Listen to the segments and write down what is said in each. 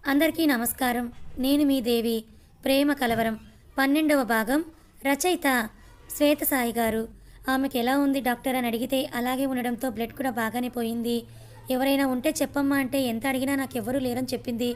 అందరికీ నమస్కారం. నేను మీ దేవి. ప్రేమ కలవరం 12వ భాగం. రచయిత శ్వేతసాయి గారు. ఆమెకు ఎలా ఉంది డాక్టర్ అని అడిగితే అలాగే ఉండడంతో బ్లడ్ కూడా బాగానే పోయింది. ఎవరైనా ఉంటే చెప్పమ్మా అంటే ఎంత అడిగినా నాకెవ్వరూ లేరని చెప్పింది.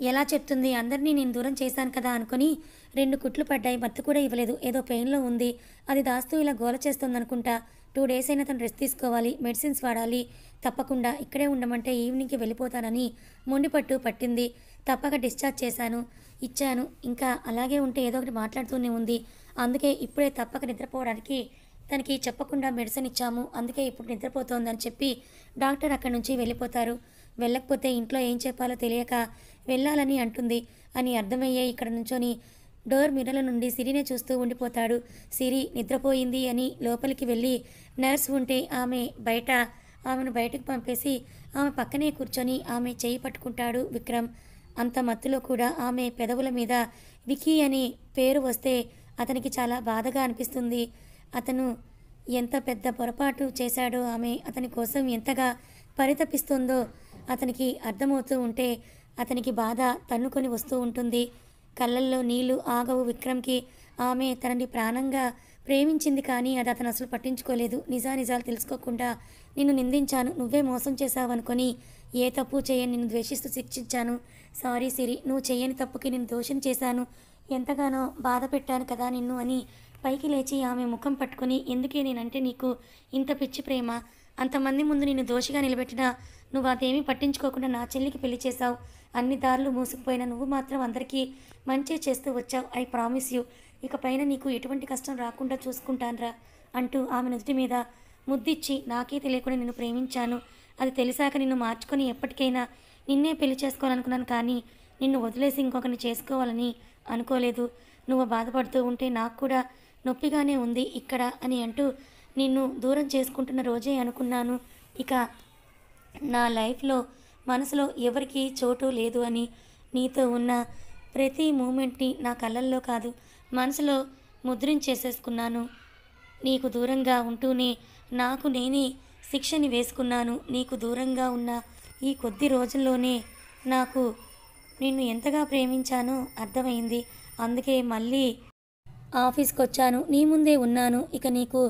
ఎలా చెప్తుంది? అందరినీ నేను దూరం చేశాను కదా అనుకుని 2 కుట్లు పడ్డాయి. మత్తు కూడా ఇవ్వలేదు. ఏదో పెయిన్‌లో ఉంది. అది దాస్తూ ఇలా గోల చేస్తోందనుకుంటా. 2 డేస్ అయినా తను రెస్ట్ తీసుకోవాలి. మెడిసిన్స్ వాడాలి. తప్పకుండా ఇక్కడే ఉండమంటే ఈవినింగ్‌కి వెళ్ళిపోతానని మొండిపట్టు పట్టింది. తప్పక డిశ్చార్జ్ చేశాను. ఇచ్చాను. ఇంకా అలాగే ఉంటే ఏదో ఒకటి మాట్లాడుతూనే ఉంది. అందుకే ఇప్పుడే తప్పక నిద్రపోవడానికి తనకి చెప్పకుండా మెడిసిన్ ఇచ్చాము. అందుకే ఇప్పుడు నిద్రపోతోందని చెప్పి డాక్టర్ అక్కడి నుంచి వెళ్ళిపోతారు. వెళ్ళకపోతే ఇంట్లో ఏం చెప్పాలో తెలియక వెళ్ళాలని అంటుంది అని అర్థమయ్యే ఇక్కడ నుంచొని డోర్ మిర్రర్ల నుండి సిరినే చూస్తూ ఉండిపోతాడు. సిరి నిద్రపోయింది అని లోపలికి వెళ్ళి నర్స్ ఉంటే ఆమెను బయటకు పంపేసి ఆమె పక్కనే కూర్చొని ఆమె చేయి పట్టుకుంటాడు విక్రమ్. అంత మత్తులో కూడా ఆమె పెదవుల మీద వికీ అని పేరు వస్తే అతనికి చాలా బాధగా అనిపిస్తుంది. అతను ఎంత పెద్ద పొరపాటు చేశాడో, ఆమె అతని కోసం ఎంతగా పరితపిస్తుందో అతనికి అర్థమవుతూ ఉంటే అతనికి బాధ తన్నుకొని వస్తూ ఉంటుంది. కళ్ళల్లో నీళ్లు ఆగవు విక్రమ్కి. ఆమె తనని ప్రాణంగా ప్రేమించింది కానీ అది అతను అసలు పట్టించుకోలేదు. నిజాలు తెలుసుకోకుండా నిన్ను నిందించాను, నువ్వే మోసం చేశావనుకొని ఏ తప్పు చేయని నిన్ను ద్వేషిస్తూ శిక్షించాను. సారీ సిరి, నువ్వు చేయని తప్పుకి నేను దోషం చేశాను. ఎంతగానో బాధ పెట్టాను కదా నిన్ను అని పైకి లేచి ఆమె ముఖం పట్టుకుని, ఎందుకే నేనంటే నీకు ఇంత పిచ్చి ప్రేమ? అంతమంది ముందు నిన్ను దోషిగా నిలబెట్టినా నువ్వు అదేమీ పట్టించుకోకుండా నా చెల్లికి పెళ్లి చేశావు. అన్ని దారులు మూసుకుపోయినా నువ్వు మాత్రం అందరికీ మంచి చేస్తూ వచ్చావు. ఐ ప్రామిస్ యూ, ఇకపైన నీకు ఎటువంటి కష్టం రాకుండా చూసుకుంటాన్రా అంటూ ఆమె నుదుటి మీద ముద్దిచ్చి, నాకే తెలియకుండా నిన్ను ప్రేమించాను. అది తెలిసాక నిన్ను మార్చుకొని ఎప్పటికైనా నిన్నే పెళ్లి చేసుకోవాలనుకున్నాను కానీ నిన్ను వదిలేసి ఇంకొకరిని చేసుకోవాలని అనుకోలేదు. నువ్వు బాధపడుతూ ఉంటే నాకు కూడా నొప్పిగానే ఉంది ఇక్కడ అని అంటూ నిన్ను దూరం చేసుకుంటున్న రోజే అనుకున్నాను ఇక నా లైఫ్లో మనసులో ఎవరికీ చోటు లేదు అని. నీతో ఉన్న ప్రతి మూమెంట్ని నా కళ్ళల్లో కాదు మనసులో ముద్రించేసేసుకున్నాను. నీకు దూరంగా ఉంటూనే నాకు నేనే శిక్షని వేసుకున్నాను. నీకు దూరంగా ఉన్న ఈ కొద్ది రోజుల్లోనే నాకు నిన్ను ఎంతగా ప్రేమించానో అర్థమైంది. అందుకే మళ్ళీ ఆఫీస్కి వచ్చాను, నీ ముందే ఉన్నాను. ఇక నీకు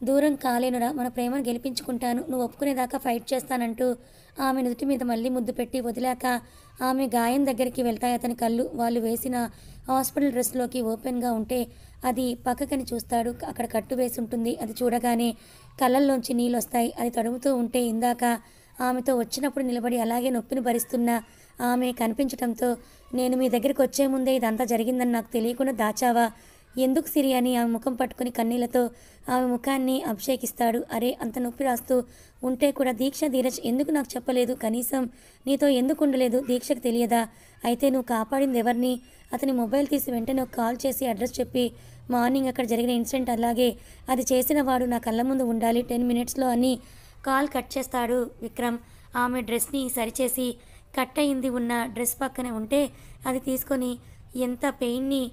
దూరం కాలేనురా, మన ప్రేమను గెలిపించుకుంటాను, నువ్వు ఒప్పుకునేదాకా ఫైట్ చేస్తానంటూ ఆమె నుదుటి మీద మళ్ళీ ముద్దు పెట్టి వదిలాక ఆమె గాయం దగ్గరికి వెళ్తాయి అతని కళ్ళు. వాళ్ళు వేసిన హాస్పిటల్ డ్రెస్లోకి ఓపెన్గా ఉంటే అది పక్కకని చూస్తాడు. అక్కడ కట్టు వేసి ఉంటుంది. అది చూడగానే కళ్ళల్లోంచి నీళ్ళు వస్తాయి. అది తడుముతూ ఉంటే ఇందాక ఆమెతో వచ్చినప్పుడు నిలబడి అలాగే నొప్పిని భరిస్తున్న ఆమె కనిపించడంతో, నేను మీ దగ్గరికి వచ్చే ముందే ఇదంతా జరిగిందని నాకు తెలియకుండా దాచావా? ఎందుకు సిరి అని ఆమె ముఖం పట్టుకుని కన్నీళ్లతో ఆమె ముఖాన్ని అభిషేకిస్తాడు. అరే, అంత నొప్పి రాస్తూ ఉంటే కూడా దీక్ష ధీరజ్ ఎందుకు నాకు చెప్పలేదు? కనీసం నీతో ఎందుకు ఉండలేదు? దీక్షకు తెలియదా? అయితే నువ్వు కాపాడింది ఎవరిని? అతని మొబైల్ తీసి వెంటనే ఒక కాల్ చేసి అడ్రస్ చెప్పి, మార్నింగ్ అక్కడ జరిగిన ఇన్సిడెంట్ అలాగే అది చేసిన వాడు నా కళ్ళ ముందు ఉండాలి 10 మినిట్స్లో అని కాల్ కట్ చేస్తాడు విక్రమ్. ఆమె డ్రెస్ని సరిచేసి కట్ అయింది ఉన్న డ్రెస్ పక్కనే ఉంటే అది తీసుకొని, ఎంత పెయిన్ని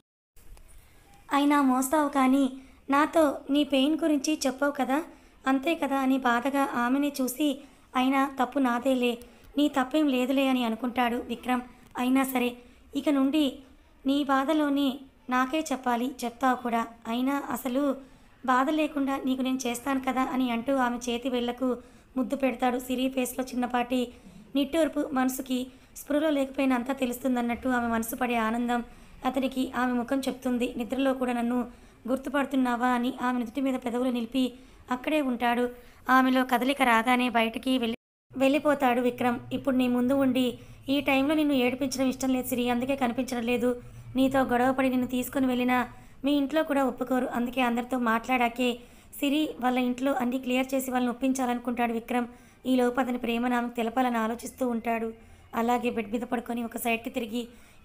అయినా మోస్తావు కానీ నాతో నీ పెయిన్ గురించి చెప్పవు కదా, అంతే కదా అని బాధగా ఆమెని చూసి, అయినా తప్పు నాదేలే, నీ తప్పేం లేదులే అని అనుకుంటాడు విక్రమ్. అయినా సరే ఇక నుండి నీ బాధలోని నాకే చెప్పాలి, చెప్తావు కూడా. అయినా అసలు బాధ లేకుండా నీకు నేను చేస్తాను కదా అని అంటూ ఆమె చేతి వేళ్లకు ముద్దు పెడతాడు. సిరి ఫేస్లో చిన్నపాటి నిట్టూర్పు. మనసుకి స్పృహలో లేకపోయినా అంతా తెలుస్తుందన్నట్టు ఆమె మనసు పడే ఆనందం అతనికి ఆమె ముఖం చెప్తుంది. నిద్రలో కూడా నన్ను గుర్తుపడుతున్నావా అని ఆమె నుదుటి మీద పెదవులు నిలిపి అక్కడే ఉంటాడు. ఆమెలో కదలిక రాగానే బయటికి వెళ్ళిపోతాడు విక్రమ్. ఇప్పుడు నీ ముందు ఉండి ఈ టైంలో నిన్ను ఏడిపించడం ఇష్టం లేదు సిరి, అందుకే కనిపించడం లేదు. నీతో గొడవపడి నిన్ను తీసుకుని వెళ్ళినా మీ ఇంట్లో కూడా ఒప్పుకోరు. అందుకే అందరితో మాట్లాడాకే సిరి వాళ్ళ ఇంట్లో అన్నీ క్లియర్ చేసి వాళ్ళని ఒప్పించాలనుకుంటాడు విక్రమ్. ఈ లోపు అతని ప్రేమను ఆమెకు తెలపాలని ఆలోచిస్తూ ఉంటాడు. అలాగే బెడ్ మీద పడుకొని ఒక సైడ్కి తిరిగి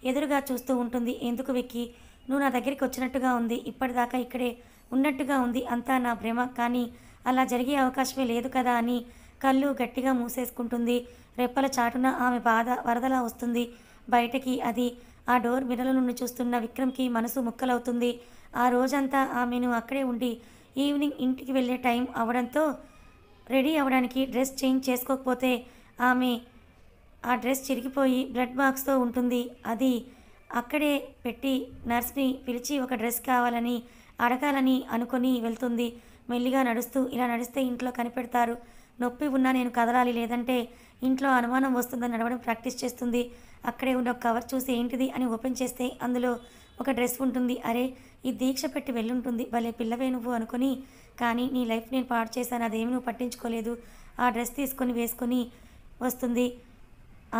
ఎదురుగా చూస్తూ ఉంటుంది. ఎందుకు విక్కీ, నువ్వు నా దగ్గరికి వచ్చినట్టుగా ఉంది, ఇప్పటిదాకా ఇక్కడే ఉన్నట్టుగా ఉంది, అంతా నా భ్రమ, కానీ అలా జరిగే అవకాశమే లేదు కదా అని కళ్ళు గట్టిగా మూసేసుకుంటుంది. రెప్పల చాటున ఆమె బాధ వరదలా వస్తుంది బయటకి. అది ఆ డోర్ మిర్రల నుండి చూస్తున్న విక్రమ్కి మనసు ముక్కలవుతుంది. ఆ రోజంతా ఆమెను అక్కడే ఉండి ఈవినింగ్ ఇంటికి వెళ్ళే టైం అవడంతో రెడీ అవ్వడానికి డ్రెస్ చేంజ్ చేసుకోకపోతే ఆమె ఆ డ్రెస్ చిరిగిపోయి బ్లడ్ బాక్స్తో ఉంటుంది. అది అక్కడే పెట్టి నర్స్ని పిలిచి ఒక డ్రెస్ కావాలని అడగాలని అనుకొని వెళ్తుంది. మెల్లిగా నడుస్తూ ఇలా నడిస్తే ఇంట్లో కనిపెడతారు. నొప్పి ఉన్నా నేను కదలాలి, లేదంటే ఇంట్లో అనుమానం వస్తుందని నడవడం ప్రాక్టీస్ చేస్తుంది. అక్కడే ఉన్న ఒక కవర్ చూసి ఏంటిది అని ఓపెన్ చేస్తే అందులో ఒక డ్రెస్ ఉంటుంది. అరే, ఈ దీక్ష పెట్టి వెళ్ళుంటుంది, భలే పిల్లవే నువ్వు అనుకొని. కానీ నీ లైఫ్ నేను పాడు చేశాను, అదేమి నువ్వు పట్టించుకోలేదు. ఆ డ్రెస్ తీసుకొని వేసుకొని వస్తుంది.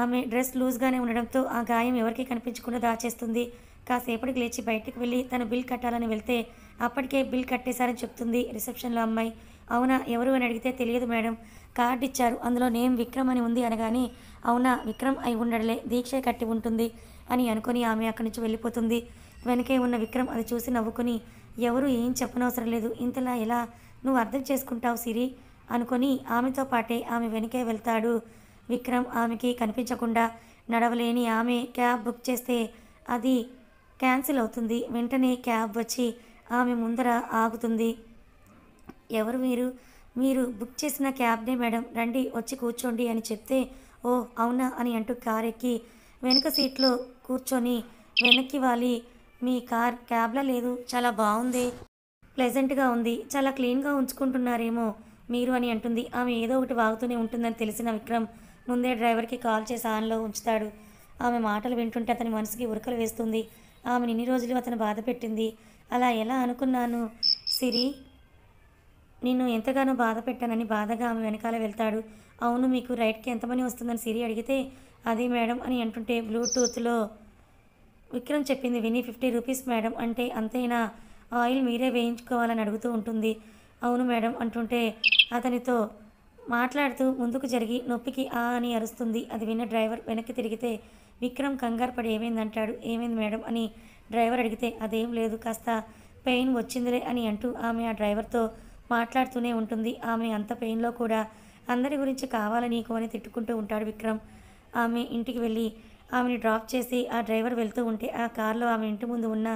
ఆమె డ్రెస్ లూజ్గానే ఉండడంతో ఆ గాయం ఎవరికీ కనిపించకుండా దాచేస్తుంది. కాసేపటికి లేచి బయటికి వెళ్ళి తను బిల్ కట్టాలని వెళ్తే అప్పటికే బిల్ కట్టేశారని చెప్తుంది రిసెప్షన్లో అమ్మాయి. అవునా, ఎవరు అని అడిగితే తెలియదు మేడం, కార్డు ఇచ్చారు, అందులో నేమ్ విక్రమ్ అని ఉంది అనగానే అవునా, విక్రమ్ అయి ఉండడలే, దీక్షే కట్టి ఉంటుంది అని అనుకుని ఆమె అక్కడి నుంచి వెళ్ళిపోతుంది. వెనకే ఉన్న విక్రమ్ అది చూసి నవ్వుకొని ఎవరు ఏం చెప్పనవసరం లేదు, ఇంతలా ఎలా నువ్వు అర్థం చేసుకుంటావు సిరి అనుకొని ఆమెతో పాటే ఆమె వెనకే వెళ్తాడు విక్రమ్. ఆమెకి కనిపించకుండా నడవలేని ఆమె క్యాబ్ బుక్ చేస్తే అది క్యాన్సిల్ అవుతుంది. వెంటనే క్యాబ్ వచ్చి ఆమె ముందర ఆగుతుంది. ఎవరు మీరు? మీరు బుక్ చేసిన క్యాబ్నే మేడం, రండి వచ్చి కూర్చోండి అని చెప్తే ఓ అవునా అని అంటూ కార్ ఎక్కి వెనుక సీట్లో కూర్చొని వెనక్కి వాలి మీ కార్ క్యాబ్లా లేదు, చాలా బాగుంది, ప్లెజెంట్గా ఉంది, చాలా క్లీన్గా ఉంచుకుంటున్నారేమో మీరు అని అంటుంది. ఆమె ఏదో ఒకటి వాగుతూనే ఉంటుందని తెలిసిన విక్రమ్ ముందే డ్రైవర్కి కాల్ చేసి ఆన్లో ఉంచుతాడు. ఆమె మాటలు వింటుంటే అతని మనసుకి ఉరకలు వేస్తుంది. ఆమెను ఇన్ని రోజులు అతను బాధ పెట్టింది. అలా ఎలా అనుకున్నాను సిరి, నిన్ను ఎంతగానో బాధ పెట్టానని బాధగా ఆమె వెనకాల వెళ్తాడు. అవును, మీకు రైట్కి ఎంత మనీ వస్తుందని సిరి అడిగితే అది మేడం అని అంటుంటే బ్లూటూత్లో విక్రమ్ చెప్పింది విని 50 రూపీస్ మేడం అంటే అంతేనా, ఆయిల్ మీరే వేయించుకోవాలని అడుగుతూ ఉంటుంది. అవును మేడం అంటుంటే అతనితో మాట్లాడుతూ ముందుకు జరిగి నొప్పికి ఆ అని అరుస్తుంది. అది విన్న డ్రైవర్ వెనక్కి తిరిగితే విక్రమ్ కంగారు పడి ఏమైందంటాడు. ఏమైంది మేడం అని డ్రైవర్ అడిగితే అదేం లేదు, కాస్త పెయిన్ వచ్చిందిలే అని అంటూ ఆమె ఆ డ్రైవర్తో మాట్లాడుతూనే ఉంటుంది. ఆమె అంత పెయిన్లో కూడా అందరి గురించి కావాలని నీకు అని తిట్టుకుంటూ ఉంటాడు విక్రమ్. ఆమె ఇంటికి వెళ్ళి ఆమెని డ్రాప్ చేసి ఆ డ్రైవర్ వెళ్తూ ఉంటే ఆ కార్లో ఆమె ఇంటి ముందు ఉన్న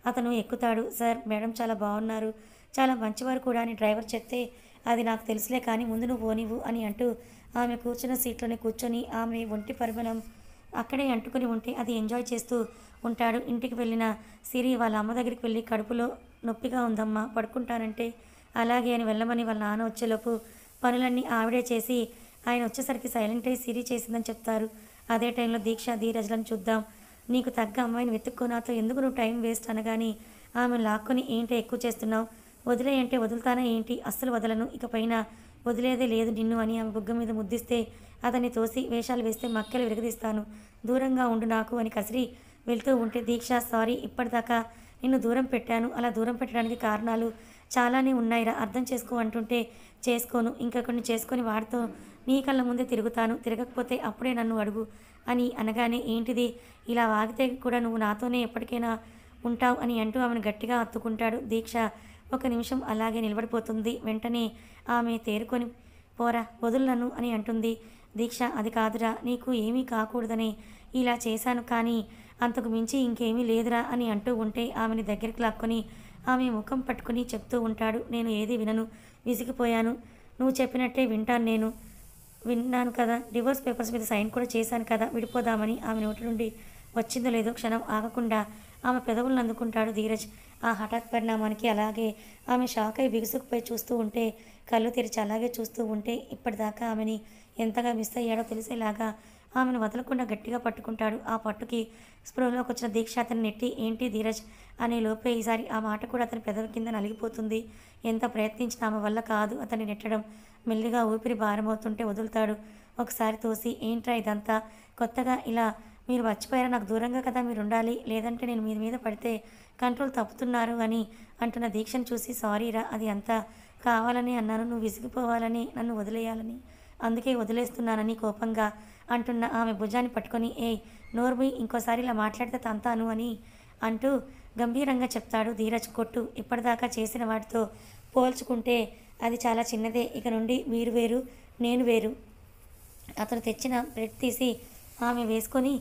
అతను ఎక్కుతాడు. సార్, మేడం చాలా బాగున్నారు, చాలా మంచివారు కూడా అని డ్రైవర్ చెప్తే అది నాకు తెలుసులే, కానీ ముందు నువ్వు పోనివ్వు అని అంటూ ఆమె కూర్చున్న సీట్లోనే కూర్చొని ఆమె ఒంటి పరిమళం అక్కడే అంటుకుని ఉంటే అది ఎంజాయ్ చేస్తూ ఉంటాడు. ఇంటికి వెళ్ళిన సిరి వాళ్ళ అమ్మ దగ్గరికి వెళ్ళి కడుపులో నొప్పిగా ఉందమ్మా, పడుకుంటానంటే అలాగే అని వెళ్ళమని వాళ్ళ నాన్న వచ్చేలోపు పనులన్నీ ఆవిడే చేసి ఆయన వచ్చేసరికి సైలెంట్ అయి సిరి చేసిందని చెప్తారు. అదే టైంలో దీక్ష ధీరజ్లను చూద్దాం, నీకు తగ్గ అమ్మాయిని వెతుక్కో, నాతో ఎందుకు నువ్వు టైం వేస్ట్ అనగాని ఆమె లాక్కొని ఏంటి ఎక్కువ చేస్తున్నావు, వదిలే అంటే వదులుతానా ఏంటి, అస్సలు వదలను, ఇకపైన వదిలేదే లేదు నిన్ను అని ఆమె బుగ్గ మీద ముద్దిస్తే అతన్ని తోసి వేషాలు వేస్తే మక్కలు విరగదీస్తాను, దూరంగా ఉండు నాకు అని కసిరి వెళ్తూ ఉంటే దీక్ష సారీ, ఇప్పటిదాకా నిన్ను దూరం పెట్టాను, అలా దూరం పెట్టడానికి కారణాలు చాలానే ఉన్నాయిరా, అర్థం చేసుకో అంటుంటే చేసుకోను, ఇంకొకరిని చేసుకొని వాడితో నీ కళ్ళ ముందే తిరుగుతాను, తిరగకపోతే అప్పుడే నన్ను అడుగు అని అనగానే ఏంటిది ఇలా వాగితే కూడా నువ్వు నాతోనే ఎప్పటికైనా ఉంటావు అని అంటూ ఆమెను గట్టిగా హత్తుకుంటాడు. దీక్ష ఒక నిమిషం అలాగే నిలబడిపోతుంది. వెంటనే ఆమె తేరుకొని పోరా వదులు నన్ను అని అంటుంది. దీక్ష అది కాదురా, నీకు ఏమీ కాకూడదని ఇలా చేశాను, కానీ అంతకు మించి ఇంకేమీ లేదురా అని అంటూ ఉంటే ఆమెని దగ్గరికి లాక్కొని ఆమె ముఖం పట్టుకుని చెప్తూ ఉంటాడు. నేను ఏది వినను, విసిగిపోయాను, నువ్వు చెప్పినట్టే విన్నాను కదా, డివోర్స్ పేపర్స్ మీద సైన్ కూడా చేశాను కదా, విడిపోదామని ఆమె నోటి నుండి వచ్చిందో లేదో క్షణం ఆగకుండా ఆమె పెదవులను అందుకుంటాడు ధీరజ్. ఆ హఠాత్ పరిణామానికి అలాగే ఆమె షాక్ అయి బిగుసుకుపోయి చూస్తూ ఉంటే కళ్ళు తెరిచి అలాగే చూస్తూ ఉంటే ఇప్పటిదాకా ఆమెని ఎంతగా మిస్ అయ్యాడో తెలిసేలాగా ఆమెను వదలకుండా గట్టిగా పట్టుకుంటాడు. ఆ పట్టుకి స్పృహలోకి వచ్చిన దీక్ష అతన్ని నెట్టి ఏంటి ధీరజ్ అనే లోపే ఈసారి ఆ మాట కూడా అతని పెదవి కింద నలిగిపోతుంది. ఎంత ప్రయత్నించినా ఆమె వల్ల కాదు అతన్ని నెట్టడం. మెల్లిగా ఊపిరి భారమవుతుంటే వదులుతాడు. ఒకసారి తోసి ఏంట్రా ఇదంతా, కొత్తగా ఇలా మీరు మర్చిపోయారా, నాకు దూరంగా కదా మీరు ఉండాలి, లేదంటే నేను మీ మీద పడితే కంట్రోల్ తప్పుతున్నారు అని అంటున్న దీక్షను చూసి సారీరా, అది అంతా కావాలని అన్నాను, నువ్వు విసిగిపోవాలని నన్ను వదిలేయాలని అందుకే వదిలేస్తున్నానని కోపంగా అంటున్న ఆమె భుజాన్ని పట్టుకొని నోర్మి, ఇంకోసారి ఇలా మాట్లాడితే తంతాను అని అంటూ గంభీరంగా చెప్తాడు ధీరజ్. కొట్టు, ఇప్పటిదాకా చేసిన వాటితో పోల్చుకుంటే అది చాలా చిన్నదే, ఇక నుండి మీరు వేరు నేను వేరు. అతను తెచ్చిన బ్రెడ్ తీసి ఆమె వేసుకొని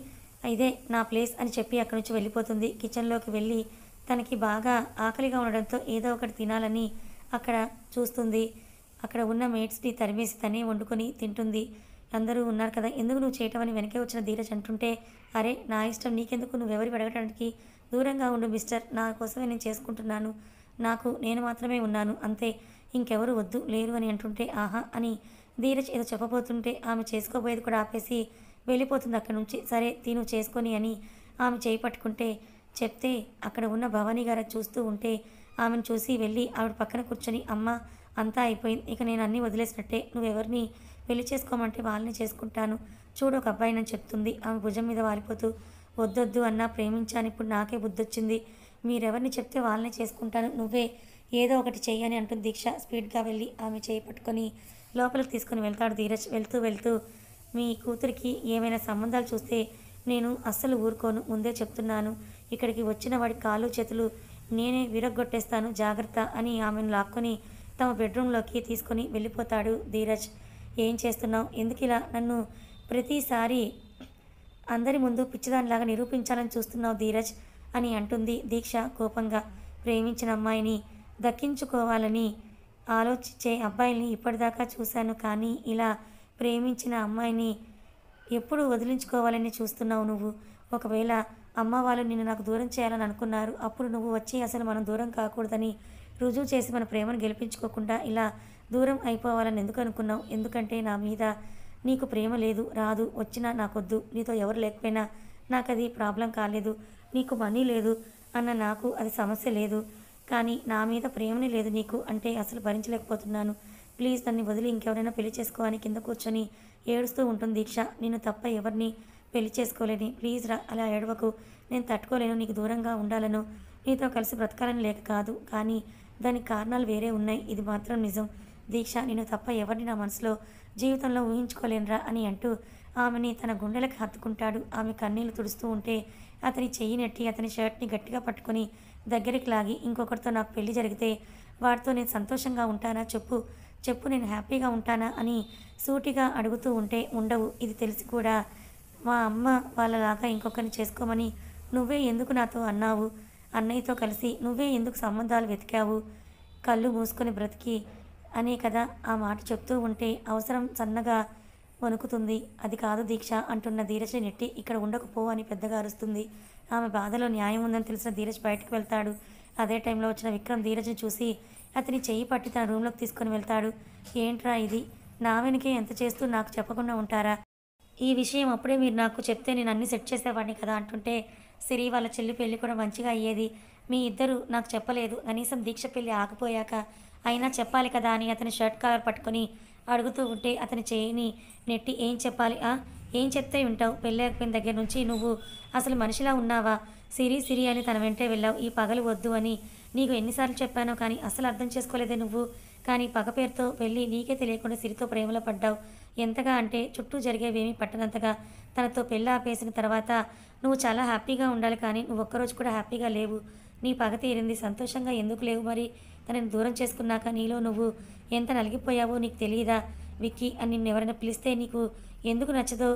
ఇదే నా ప్లేస్ అని చెప్పి అక్కడి నుంచి వెళ్ళిపోతుంది. కిచెన్లోకి వెళ్ళి తనకి బాగా ఆకలిగా ఉండడంతో ఏదో ఒకటి తినాలని అక్కడ చూస్తుంది. అక్కడ ఉన్న మేట్స్ని తరిమేసి తనే వండుకొని తింటుంది. అందరూ ఉన్నారు కదా, ఎందుకు నువ్వు చేయటం అని వెనకే వచ్చిన ధీరజ్ అంటుంటే, అరే నా ఇష్టం నీకెందుకు, నువ్వెవరి అడగటానికి, దూరంగా ఉండు మిస్టర్, నా కోసమే నేను చేసుకుంటున్నాను, నాకు నేను మాత్రమే ఉన్నాను అంతే, ఇంకెవరు వద్దు లేరు అని అంటుంటే, ఆహా అని ధీరజ్ ఏదో చెప్పబోతుంటే ఆమె చేసుకోబోయేది కూడా ఆపేసి వెళ్ళిపోతుంది అక్కడి నుంచి. సరే తిను చేసుకొని అని ఆమె చేయి పట్టుకుంటే చెప్తే అక్కడ ఉన్న భవానీ గారు చూస్తూ ఉంటే ఆమెను చూసి వెళ్ళి ఆవిడ పక్కన కూర్చొని, అమ్మ అంతా అయిపోయింది, ఇక నేను అన్నీ వదిలేసినట్టే, నువ్వెవరిని పెళ్లి చేసుకోమంటే వాళ్ళని చేసుకుంటాను, చూడు ఒక అబ్బాయినని చెప్తుంది. ఆమె భుజం మీద వాలిపోతూ, వద్దొద్దు అన్నా ప్రేమించాను, ఇప్పుడు నాకే బుద్ధొచ్చింది, మీరెవరిని చెప్తే వాళ్ళనే చేసుకుంటాను, నువ్వే ఏదో ఒకటి చెయ్యని అంటుంది దీక్ష. స్పీడ్గా వెళ్ళి ఆమె చేయి పట్టుకొని లోపలికి తీసుకుని వెళ్తాడు ధీరజ్. వెళ్తూ వెళ్తూ, మీ కూతురికి ఏమైనా సంబంధాలు చూస్తే నేను అస్సలు ఊరుకోను, ముందే చెప్తున్నాను, ఇక్కడికి వచ్చిన వాడి కాళ్ళు చేతులు నేనే విరగ్గొట్టేస్తాను జాగ్రత్త అని ఆమెను లాక్కొని తమ బెడ్రూమ్లోకి తీసుకొని వెళ్ళిపోతాడు ధీరజ్. ఏం చేస్తున్నావు, ఎందుకు ఇలా నన్ను ప్రతిసారి అందరి ముందు పిచ్చిదానిలాగా నిరూపించాలని చూస్తున్నావు ధీరజ్ అని అంటుంది దీక్ష కోపంగా. ప్రేమించిన అమ్మాయిని దక్కించుకోవాలని ఆలోచించే అబ్బాయిల్ని ఇప్పటిదాకా చూశాను, కానీ ఇలా ప్రేమించిన అమ్మాయిని ఎప్పుడు వదిలించుకోవాలని చూస్తున్నావు నువ్వు. ఒకవేళ అమ్మ వాళ్ళు నిన్ను నాకు దూరం చేయాలని అనుకున్నారు, అప్పుడు నువ్వు వచ్చి అసలు మనం దూరం కాకూడదని రుజువు చేసి మన ప్రేమను గెలిపించుకోకుండా ఇలా దూరం అయిపోవాలని ఎందుకు అనుకున్నావు? ఎందుకంటే నా మీద నీకు ప్రేమ లేదు, రాదు, వచ్చినా నాకొద్దు, నీతో ఎవరు లేకపోయినా నాకు అది ప్రాబ్లం కాలేదు, నీకు మనీ లేదు అన్న నాకు అది సమస్య లేదు, కానీ నా మీద ప్రేమనే లేదు నీకు అంటే అసలు భరించలేకపోతున్నాను, ప్లీజ్ నన్ను వదిలి ఇంకెవరైనా పెళ్లి చేసుకోవాలని కింద కూర్చొని ఏడుస్తూ ఉంటుంది దీక్ష. నేను తప్ప ఎవరిని పెళ్లి చేసుకోలేని, ప్లీజ్ రా, అలా ఏడవకు, నేను తట్టుకోలేను, నీకు దూరంగా ఉండాలను, నీతో కలిసి బ్రతకాలని లేక కాదు, కానీ దానికి కారణాలు వేరే ఉన్నాయి, ఇది మాత్రం నిజం దీక్ష, నేను తప్ప ఎవరిని నా మనసులో జీవితంలో ఊహించుకోలేనురా అని అంటూ ఆమెని తన గుండెలకు హత్తుకుంటాడు. ఆమె కన్నీళ్లు తుడుస్తూ ఉంటే అతని చెయ్యి నెట్టి అతని షర్ట్ని గట్టిగా పట్టుకొని దగ్గరికి లాగి, ఇంకొకరితో నాకు పెళ్లి జరిగితే వాడితో నేను సంతోషంగా ఉంటానా చెప్పు, చెప్పు నేను హ్యాపీగా ఉంటానా అని సూటిగా అడుగుతూ ఉంటే, ఉండవు, ఇది తెలిసి కూడా మా అమ్మ వాళ్ళలాగా ఇంకొకరిని చేసుకోమని నువ్వే ఎందుకు నాతో అన్నావు, అన్నయ్యతో కలిసి నువ్వే ఎందుకు సంబంధాలు వెతికావు, కళ్ళు మూసుకొని బ్రతికి అనే కదా ఆ మాట చెప్తూ ఉంటే అవసరం సన్నగా వణుకుతుంది. అది కాదు దీక్ష అంటున్న ధీరజ్ని నెట్టి ఇక్కడ ఉండకపో అని పెద్దగా అరుస్తుంది. ఆమె బాధలో న్యాయం ఉందని తెలిసిన ధీరజ్ బయటకు వెళ్తాడు. అదే టైంలో వచ్చిన విక్రమ్ ధీరజ్ని చూసి అతని చెయ్యి పట్టి తన రూమ్లోకి తీసుకొని వెళ్తాడు. ఏంట్రా ఇది, నా వెనకే ఎంత చేస్తూ నాకు చెప్పకుండా ఉంటారా, ఈ విషయం అప్పుడే మీరు నాకు చెప్తే నేను అన్నీ సెట్ చేసేవాడిని కదా అంటుంటే, సిరి వాళ్ళ చెల్లి పెళ్ళి కూడా మంచిగా అయ్యేది, మీ ఇద్దరు నాకు చెప్పలేదు, కనీసం దీక్ష పెళ్ళి ఆగిపోయాక అయినా చెప్పాలి కదా అని అతని షర్ట్ కాలర్ పట్టుకొని అడుగుతూ ఉంటే అతని చేయిని నెట్టి, ఏం చెప్పాలి, ఏం చెప్తే వింటావు, పెళ్ళి అయిపోయిన దగ్గర నుంచి నువ్వు అసలు మనిషిలా ఉన్నావా, సిరి సిరి అని తన వెంటే వెళ్ళావు, ఈ పగలు వద్దు అని నీకు ఎన్నిసార్లు చెప్పానో కానీ అసలు అర్థం చేసుకోలేదే నువ్వు, కానీ పగ పేరుతో వెళ్ళి నీకే తెలియకుండా సిరితో ప్రేమలో పడ్డావు, ఎంతగా అంటే చుట్టూ జరిగేవేమీ పట్టనంతగా తనతో పెళ్ళి ఆపేసిన తర్వాత నువ్వు చాలా హ్యాపీగా ఉండాలి, కానీ నువ్వు ఒక్కరోజు కూడా హ్యాపీగా లేవు, నీ పగ తీరింది, సంతోషంగా ఎందుకు లేవు మరి, తనని దూరం చేసుకున్నాక నీలో నువ్వు ఎంత నలిగిపోయావో నీకు తెలియదా విక్కీ అని నిన్ను ఎవరైనా పిలిస్తే నీకు ఎందుకు నచ్చదో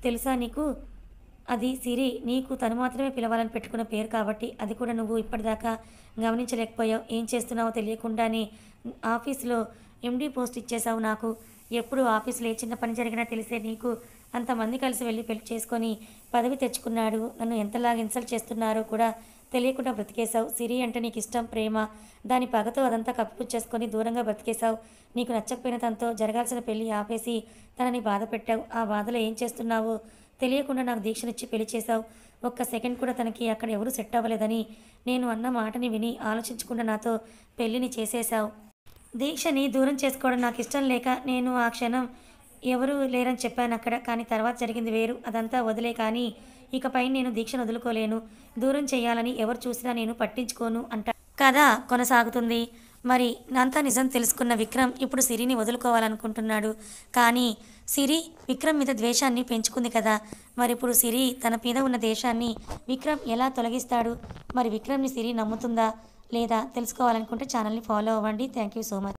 తెలుసా నీకు, అది సిరి, నీకు తను మాత్రమే పిలవాలని పెట్టుకున్న పేరు కాబట్టి అది కూడా నువ్వు ఇప్పటిదాకా గమనించలేకపోయావు, ఏం చేస్తున్నావో తెలియకుండానే ఆఫీసులో ఎండీ పోస్ట్ ఇచ్చేసావు నాకు, ఎప్పుడు ఆఫీసులో ఏ చిన్న పని జరిగినా తెలిసే నీకు, అంతమంది కలిసి వెళ్ళి పెళ్లి చేసుకొని పదవి తెచ్చుకున్నాడు, నన్ను ఎంతలాగా ఇన్సల్ట్ చేస్తున్నారో కూడా తెలియకుండా బ్రతికేశావు, సిరి అంటే నీకు ఇష్టం ప్రేమ, దాని పగతో అదంతా కప్పిపుచ్చేసుకొని దూరంగా బ్రతికేశావు, నీకు నచ్చకపోయిన తనతో జరగాల్సిన పెళ్లి ఆపేసి తనని బాధ పెట్టావు, ఆ బాధలో ఏం చేస్తున్నావో తెలియకుండా నాకు దీక్షనిచ్చి పెళ్లి చేశావు, ఒక్క సెకండ్ కూడా తనకి అక్కడ ఎవరూ సెట్ అవ్వలేదని నేను అన్న మాటని విని ఆలోచించకుండా నాతో పెళ్లిని చేసేశావు, దీక్షని దూరం చేసుకోవడం నాకు ఇష్టం లేక నేను ఆ క్షణం ఎవరూ లేరని చెప్పాను అక్కడ, కానీ తర్వాత జరిగింది వేరు, అదంతా వదిలే, కానీ ఇకపై నేను దీక్షను వదులుకోలేను, దూరం చేయాలని ఎవరు చూసినా నేను పట్టించుకోను అంట. కథ కొనసాగుతుంది. మరి అంతా నిజం తెలుసుకున్న విక్రమ్ ఇప్పుడు సిరిని వదులుకోవాలనుకుంటున్నాడు, కానీ సిరి విక్రమ్ మీద ద్వేషాన్ని పెంచుకుంది కదా, మరి ఇప్పుడు సిరి తన మీద ఉన్న ద్వేషాన్ని విక్రమ్ ఎలా తొలగిస్తాడు, మరి విక్రమ్ని సిరి నమ్ముతుందా లేదా తెలుసుకోవాలనుకుంటే ఛానల్ని ఫాలో అవ్వండి. Thank you so much.